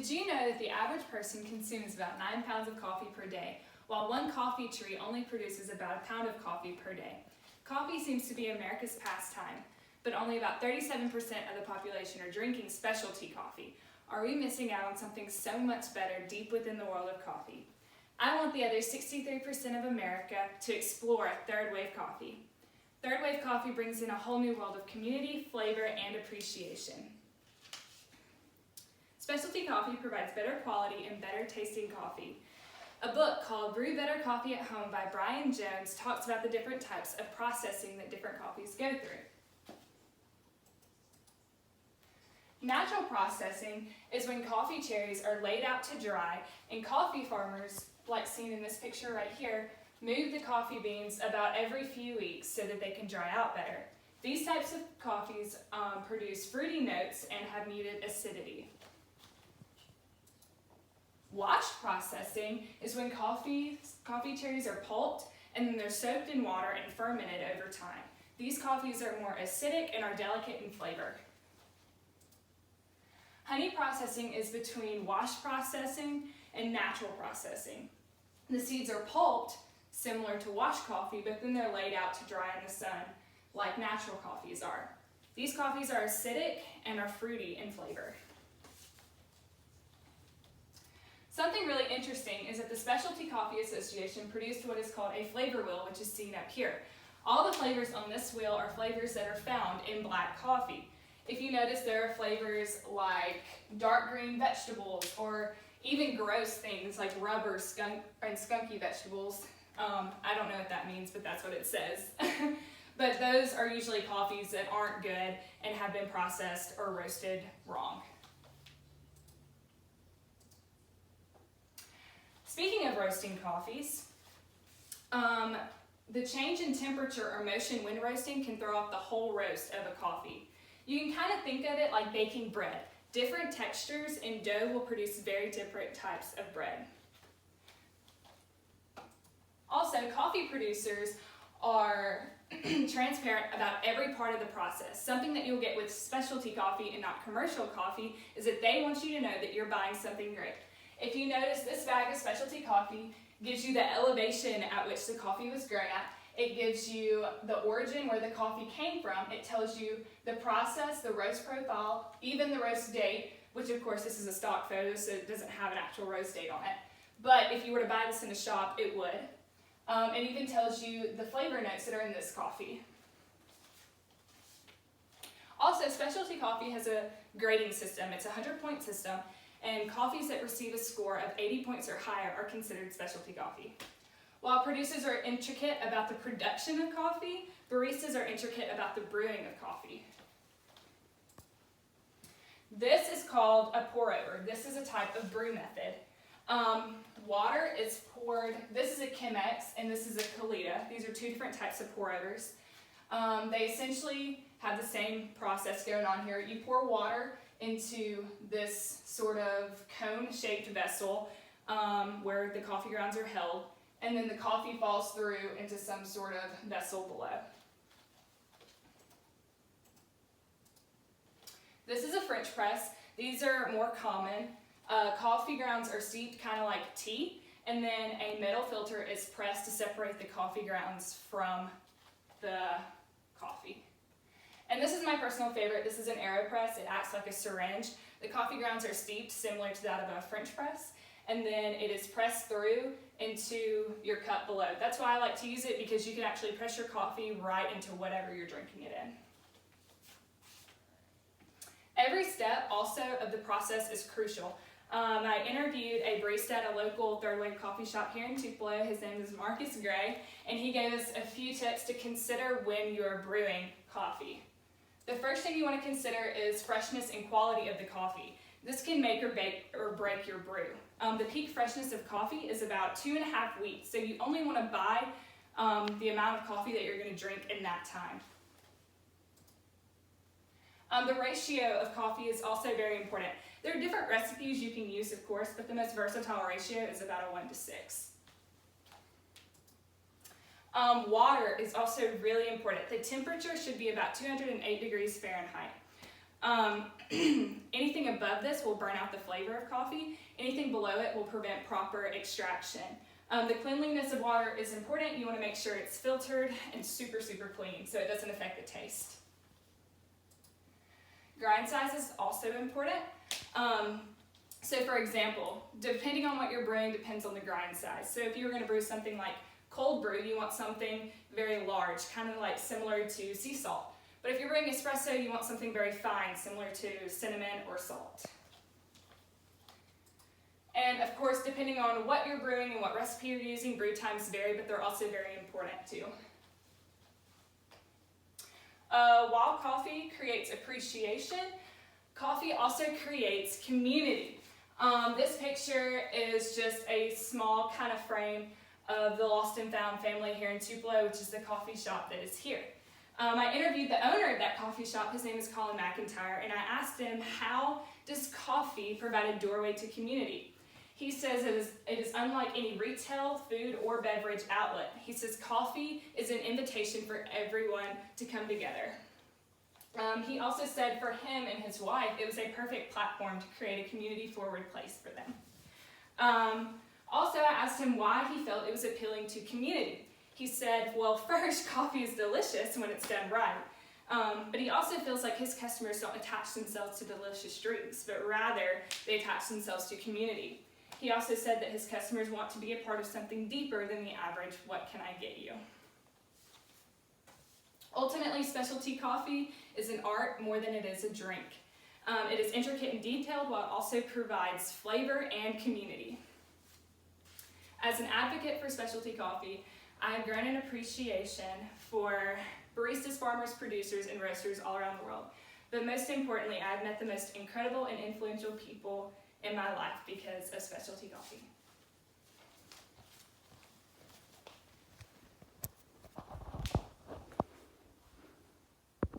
Did you know that the average person consumes about 9 pounds of coffee per day, while one coffee tree only produces about a pound of coffee per day? Coffee seems to be America's pastime, but only about 37% of the population are drinking specialty coffee. Are we missing out on something so much better deep within the world of coffee? I want the other 63% of America to explore third wave coffee. Third wave coffee brings in a whole new world of community, flavor, and appreciation. Specialty coffee provides better quality and better tasting coffee. A book called Brew Better Coffee at Home by Brian Jones talks about the different types of processing that different coffees go through. Natural processing is when coffee cherries are laid out to dry, and coffee farmers, like seen in this picture right here, move the coffee beans about every few weeks so that they can dry out better. These types of coffees produce fruity notes and have muted acidity. Washed processing is when coffee cherries are pulped and then they're soaked in water and fermented over time. These coffees are more acidic and are delicate in flavor. Honey processing is between wash processing and natural processing. The seeds are pulped, similar to washed coffee, but then they're laid out to dry in the sun, like natural coffees are. These coffees are acidic and are fruity in flavor. Something really interesting is that the Specialty Coffee Association produced what is called a flavor wheel, which is seen up here. All the flavors on this wheel are flavors that are found in black coffee. If you notice, there are flavors like dark green vegetables or even gross things like rubber, skunk, and skunky vegetables. I don't know what that means, but that's what it says. But those are usually coffees that aren't good and have been processed or roasted wrong. Speaking of roasting coffees, the change in temperature or motion when roasting can throw off the whole roast of a coffee. You can kind of think of it like baking bread. Different textures in dough will produce very different types of bread. Also, coffee producers are transparent about every part of the process. Something that you'll get with specialty coffee and not commercial coffee is that they want you to know that you're buying something great. If you notice, this bag of specialty coffee gives you the elevation at which the coffee was grown at. It gives you the origin where the coffee came from. It tells you the process, the roast profile, even the roast date, which of course this is a stock photo, so it doesn't have an actual roast date on it. But if you were to buy this in a shop, it would. It even tells you the flavor notes that are in this coffee. Also, specialty coffee has a grading system. It's a 100-point system, and coffees that receive a score of 80 points or higher are considered specialty coffee. While producers are intricate about the production of coffee, baristas are intricate about the brewing of coffee. This is called a pour-over. This is a type of brew method. Water is poured, this is a Chemex and this is a Kalita. These are two different types of pour-overs. They essentially have the same process going on here. You pour water into this sort of cone-shaped vessel where the coffee grounds are held, and then the coffee falls through into some sort of vessel below. This is a French press. These are more common. Coffee grounds are steeped kind of like tea, and then a metal filter is pressed to separate the coffee grounds from the coffee. And this is my personal favorite. This is an AeroPress. It acts like a syringe. The coffee grounds are steeped similar to that of a French press, and then it is pressed through into your cup below. That's why I like to use it, because you can actually press your coffee right into whatever you're drinking it in. Every step also of the process is crucial. I interviewed a barista at a local third wave coffee shop here in Tupelo. His name is Marcus Gray, and he gave us a few tips to consider when you're brewing coffee. The first thing you want to consider is freshness and quality of the coffee. This can make or break your brew. The peak freshness of coffee is about 2.5 weeks, so you only want to buy the amount of coffee that you're going to drink in that time. The ratio of coffee is also very important. There are different recipes you can use, of course, but the most versatile ratio is about a 1:6. Water is also really important. The temperature should be about 208 degrees Fahrenheit. Anything above this will burn out the flavor of coffee. Anything below it will prevent proper extraction. The cleanliness of water is important. You want to make sure it's filtered and super, super clean so it doesn't affect the taste. Grind size is also important. So for example, depending on what you're brewing depends on the grind size. So if you're going to brew something like cold brew, you want something very large, kind of like similar to sea salt. But if you're brewing espresso, you want something very fine, similar to cinnamon or salt. And of course, depending on what you're brewing and what recipe you're using, brew times vary, but they're also very important too. While coffee creates appreciation, coffee also creates community. This picture is just a small kind of frame of the Lost and Found family here in Tupelo, which is the coffee shop that is here. I interviewed the owner of that coffee shop. His name is Colin McIntyre, and I asked him, how does coffee provide a doorway to community? He says it is unlike any retail, food, or beverage outlet. He says coffee is an invitation for everyone to come together. He also said for him and his wife, it was a perfect platform to create a community-forward place for them. Also, I asked him why he felt it was appealing to community. He said, well, first, coffee is delicious when it's done right. But he also feels like his customers don't attach themselves to delicious drinks, but rather they attach themselves to community. He also said that his customers want to be a part of something deeper than the average, what can I get you? Ultimately, specialty coffee is an art more than it is a drink. It is intricate and detailed while it also provides flavor and community. As an advocate for specialty coffee, I have grown an appreciation for baristas, farmers, producers, and roasters all around the world. But most importantly, I've met the most incredible and influential people in my life because of specialty coffee.